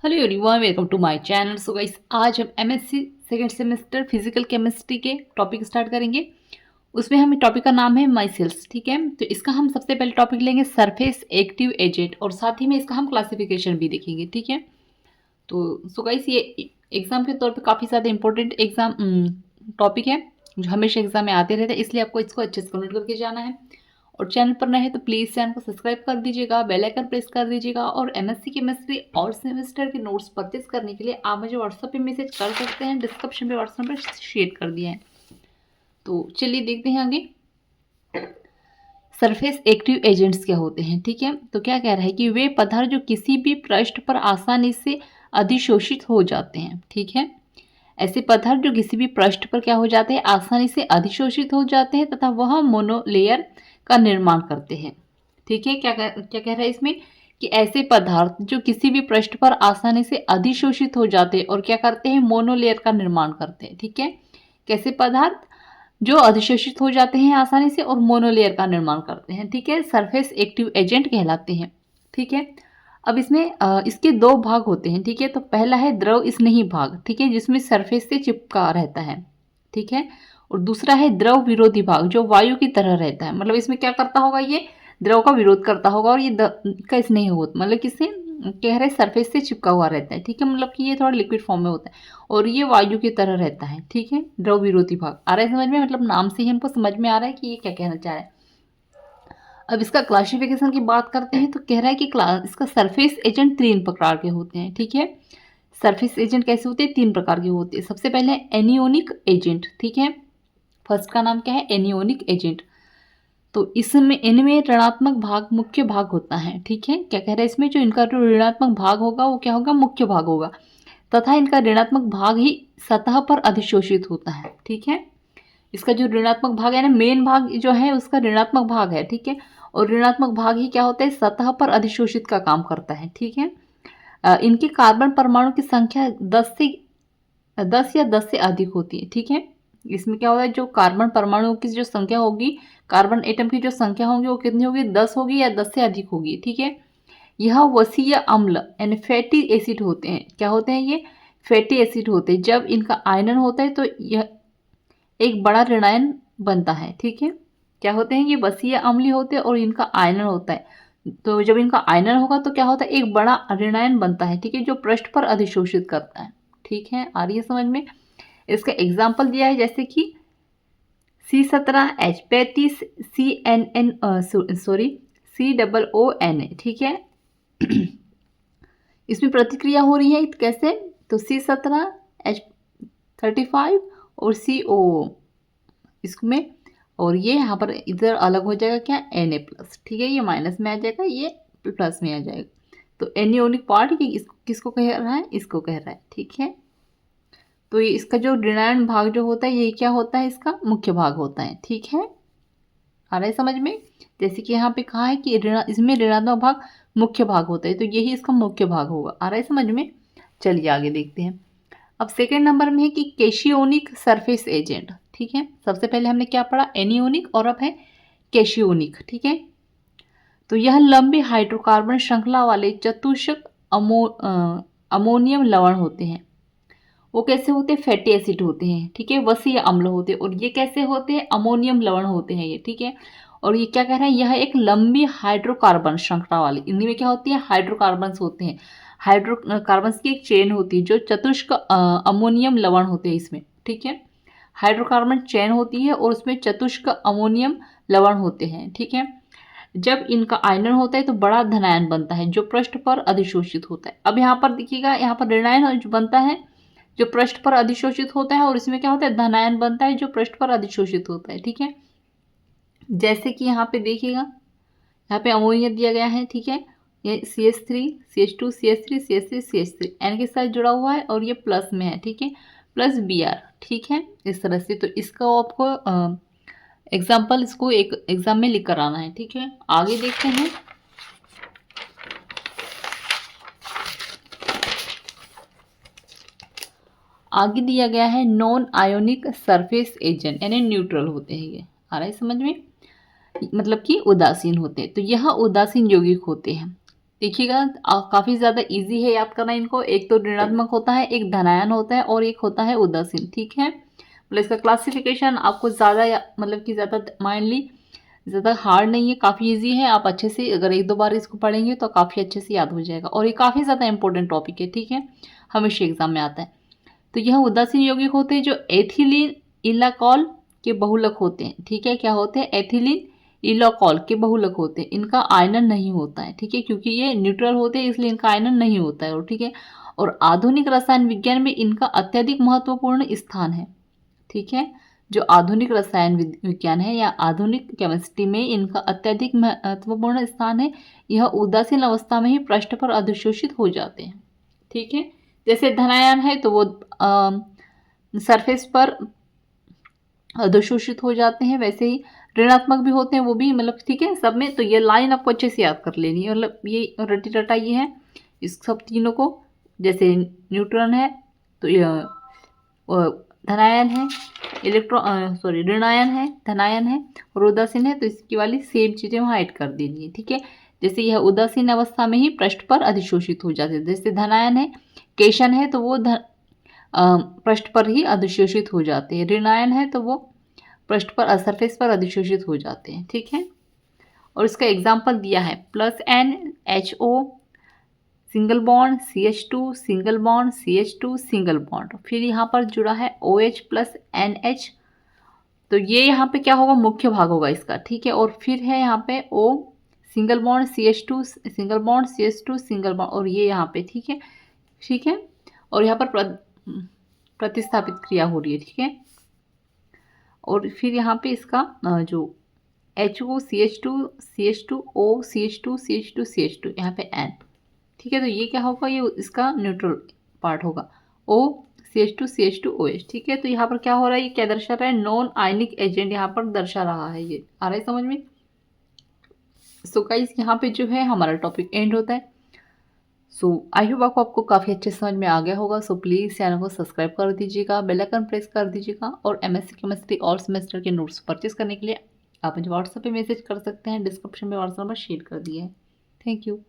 Hello everyone, welcome to my channel. So guys, आज हम MSc second semester physical chemistry के topic start करेंगे। उसमें हम टॉपिक का नाम है माई सेल्स। ठीक है, तो इसका हम सबसे पहले टॉपिक लेंगे सरफेस एक्टिव एजेंट, और साथ ही में इसका हम क्लासिफिकेशन भी देखेंगे। ठीक है, तो सो गाइस, ये एग्जाम के तौर पे काफ़ी ज़्यादा इंपॉर्टेंट एग्जाम टॉपिक है जो हमेशा एग्जाम में आते रहते हैं, इसलिए आपको इसको अच्छे से नोट करके जाना है। और चैनल पर नए हैं तो प्लीज़ चैनल को सब्सक्राइब कर दीजिएगा, बेल आइकन प्रेस कर दीजिएगा। और एमएससी केमिस्ट्री और सेमेस्टर के नोट्स परचेज करने के लिए आप मुझे व्हाट्सएप पे मैसेज कर सकते हैं, डिस्क्रिप्शन पे व्हाट्सएप पर शेयर कर दिया है। तो चलिए देखते हैं आगे। सरफेस एक्टिव एजेंट्स क्या होते हैं। ठीक है, तो क्या कह रहा है कि वे पदार्थ जो किसी भी पृष्ठ पर आसानी से अधिशोषित हो जाते हैं। ठीक है, ऐसे पदार्थ जो किसी भी पृष्ठ पर क्या हो जाते हैं, आसानी से अधिशोषित हो जाते हैं तथा वह मोनोलेयर का निर्माण करते हैं। ठीक है, क्या कह रहा है इसमें कि ऐसे पदार्थ जो किसी भी पृष्ठ पर आसानी से अधिशोषित हो जाते हैं और क्या करते हैं, मोनोलेयर का निर्माण करते हैं। ठीक है, कैसे पदार्थ जो अधिशोषित हो जाते हैं आसानी से और मोनोलेयर का निर्माण करते हैं। ठीक है, सरफेस एक्टिव एजेंट कहलाते हैं। ठीक है, अब इसमें इसके दो भाग होते हैं। ठीक है, तो पहला है द्रव स्नेही भाग, ठीक है, जिसमें सरफेस से चिपका रहता है। ठीक है, और दूसरा है द्रव विरोधी भाग जो वायु की तरह रहता है। मतलब इसमें क्या करता होगा, ये द्रव का विरोध करता होगा, और ये का स्नेह होता, मतलब किससे कह रहे, सरफेस से चिपका हुआ रहता है। ठीक है, मतलब कि ये थोड़ा लिक्विड फॉर्म में होता है और ये वायु की तरह रहता है। ठीक है, द्रव विरोधी भाग आ रहा है समझ में, मतलब नाम से ही हमको समझ में आ रहा है कि ये क्या कहना चाह रहा है। अब इसका क्लासिफिकेशन की बात करते हैं तो कह रहा है कि इसका सरफेस एजेंट तीन प्रकार के होते हैं। ठीक है, सरफेस एजेंट कैसे होते हैं, तीन प्रकार के होते हैं। सबसे पहले एनियोनिक एजेंट। ठीक है, फर्स्ट का नाम क्या है, एनियोनिक एजेंट। तो इसमें इनमें ऋणात्मक भाग मुख्य भाग होता है। ठीक है, क्या कह रहा है इसमें, जो इनका जो ऋणात्मक भाग होगा वो क्या होगा, मुख्य भाग होगा, तथा इनका ऋणात्मक भाग ही सतह पर अधिशोषित होता है। ठीक है, इसका जो ऋणात्मक भाग है ना, मेन भाग जो है उसका ऋणात्मक भाग है। ठीक है, और ऋणात्मक भाग ही क्या होता है, सतह पर अधिशोषित का काम करता है। ठीक है, इनके कार्बन परमाणु की संख्या 10 या 10 से अधिक होती है। ठीक है, इसमें क्या होता है, जो कार्बन परमाणु की जो संख्या होगी, कार्बन एटम की जो संख्या होगी वो कितनी होगी, 10 होगी या 10 से अधिक होगी। ठीक है, यह वसीय अम्ल यानी फैटी एसिड होते हैं। क्या होते हैं ये, फैटी एसिड होते हैं। जब इनका आयनन होता है तो यह एक बड़ा ऋणायन बनता है। ठीक है, क्या होते हैं, ये वसीय अम्लीय होते हैं और इनका आयनन होता है। तो जब इनका आयनन होगा तो क्या होता है, एक बड़ा ऋणायन बनता है। ठीक है, जो पृष्ठ पर अधिशोषित करता है। ठीक है, आ रही है समझ में। इसका एग्जाम्पल दिया है जैसे कि C17H35 CNN सॉरी COONA। ठीक है, इसमें प्रतिक्रिया हो रही है कैसे, तो C17H35 और CO इसमें, और ये यहाँ पर इधर अलग हो जाएगा क्या, Na+। ठीक है, ये माइनस में आ जाएगा, ये प्लस में आ जाएगा। तो एनियोनिक पार्ट ये किसको कह रहा है, इसको कह रहा है। ठीक है, तो ये इसका जो ऋणायन भाग जो होता है ये क्या होता है, इसका मुख्य भाग होता है। ठीक है, आ रहा है समझ में। जैसे कि यहाँ पे कहा है कि इसमें ऋणात्मक भाग मुख्य भाग होता है, तो यही इसका मुख्य भाग होगा। आ रहा है समझ में। चलिए आगे देखते हैं। अब सेकेंड नंबर में है कि कैशियोनिक सरफेस एजेंट। ठीक है, सबसे पहले हमने क्या पढ़ा, एनियोनिक, और अब है कैशियोनिक। ठीक है, तो यह लंबी हाइड्रोकार्बन श्रृंखला वाले चतुष्क अमोनियम लवण होते हैं। वो कैसे होते हैं, फैटी एसिड होते हैं। ठीक है, वसीय अम्ल होते हैं। और ये कैसे होते हैं, अमोनियम लवण होते हैं ये। ठीक है, और ये क्या कह रहे हैं, यह एक लंबी हाइड्रोकार्बन श्रृंखला वाली, इनमें में क्या होती है, हाइड्रोकार्बन्स होते हैं। हाइड्रोकार्बन्स की एक चेन होती है जो चतुष्क अमोनियम लवण होते हैं इसमें। ठीक है, हाइड्रोकार्बन चेन होती है और उसमें चतुष्क अमोनियम लवण होते हैं। ठीक है, जब इनका आयनन होता है तो बड़ा धनायन बनता है जो पृष्ठ पर अधिशोषित होता है। अब यहाँ पर देखिएगा, यहाँ पर ऋणायन जो बनता है जो पृष्ठ पर अधिशोषित होता है, और इसमें क्या होता है, धनायन बनता है जो पृष्ठ पर अधिशोषित होता है। ठीक है, जैसे कि यहाँ पे देखिएगा, यहाँ पे अमोनिया दिया गया है। ठीक है, ये CH3 CH2 CH3 CH3 CH3 N के साथ जुड़ा हुआ है और ये प्लस में है। ठीक है, प्लस Br। ठीक है, इस तरह से। तो इसका आपको एग्जाम्पल इसको एक एग्जाम में लिख कर आना है। ठीक है, आगे देखते हैं। आगे दिया गया है नॉन आयोनिक सरफेस एजेंट, यानी न्यूट्रल होते हैं ये। आ रहा है समझ में, मतलब कि उदासीन होते हैं। तो यह उदासीन यौगिक होते हैं। देखिएगा काफ़ी ज़्यादा इजी है याद करना इनको। एक तो ऋणात्मक होता है, एक धनायन होता है और एक होता है उदासीन। ठीक है, मतलब इसका क्लासिफिकेशन आपको ज़्यादा मतलब कि ज़्यादा माइंडली ज़्यादा हार्ड नहीं है, काफ़ी इजी है। आप अच्छे से अगर एक दो बार इसको पढ़ेंगे तो काफ़ी अच्छे से याद हो जाएगा और ये काफ़ी ज़्यादा इंपॉर्टेंट टॉपिक है। ठीक है, हमेशा एग्जाम में आता है। तो यह उदासीन यौगिक होते हैं जो एथिलीन इलाकॉल के बहुलक होते हैं। ठीक है, क्या होते हैं? एथिलीन इलाकॉल के बहुलक होते हैं। इनका आयनन नहीं होता है। ठीक है, क्योंकि ये न्यूट्रल होते हैं इसलिए इनका आयनन नहीं होता है। और ठीक है, और आधुनिक रसायन विज्ञान में इनका अत्यधिक महत्वपूर्ण स्थान है। ठीक है, जो आधुनिक रसायन विज्ञान है या आधुनिक केमिस्ट्री में इनका अत्यधिक महत्वपूर्ण स्थान है। यह उदासीन अवस्था में ही पृष्ठ पर अधिशोषित हो जाते हैं। ठीक है, जैसे धनायन है तो वो सरफेस पर अधिशोषित हो जाते हैं, वैसे ही ऋणात्मक भी होते हैं वो भी, मतलब ठीक है सब में। तो ये लाइन आपको अच्छे से याद कर लेनी है, मतलब ये रटी रटा ये है इस सब तीनों को। जैसे न्यूट्रॉन है तो धनायन है, ऋणायन है, धनायन है और उदासीन है, तो इसकी वाली सेम चीज़ें वहाँ ऐड कर देनी है। ठीक है, जैसे यह उदासीन अवस्था में ही पृष्ठ पर अधिशोषित हो जाते हैं। जैसे धनायन है, केशन है तो वो पृष्ठ पर ही अधिशोषित हो जाते हैं। ऋणायन है तो वो पृष्ठ पर सरफेस पर अधिशोषित हो जाते हैं। ठीक है, और इसका एग्जाम्पल दिया है +NHO single bond CH2 single bond CH2 single bond, फिर यहाँ पर जुड़ा है OH + NH। तो ये यहाँ पे क्या होगा? मुख्य भाग होगा इसका। ठीक है, और फिर है यहाँ पे O single bond CH2 single bond CH2 single bond, और ये यहाँ पे। ठीक है, ठीक है, और यहाँ पर प्रतिस्थापित क्रिया हो रही है। ठीक है, और फिर यहाँ पे इसका जो HO CH2 CH2O CH2 CH2 CH2 यहाँ पे N। ठीक है, तो ये क्या होगा? ये इसका न्यूट्रल पार्ट होगा O CH2 CH2 OH। ठीक है, तो यहाँ पर क्या हो रहा है? ये क्या दर्शा रहा है? नॉन आयनिक एजेंट यहाँ पर दर्शा रहा है। ये आ रहा है समझ में? सो गाइस यहाँ पे जो है हमारा टॉपिक एंड होता है। सो आई होप आपको काफ़ी अच्छे समझ में आ गया होगा। सो प्लीज़ चैनल को सब्सक्राइब कर दीजिएगा, बेल आइकन प्रेस कर दीजिएगा, और MSc केमिस्ट्री और सेमेस्टर के नोट्स परचेस करने के लिए आप मुझे व्हाट्सएप पे मैसेज कर सकते हैं। डिस्क्रिप्शन में व्हाट्सएप नंबर शेयर कर दिया है। Thank you.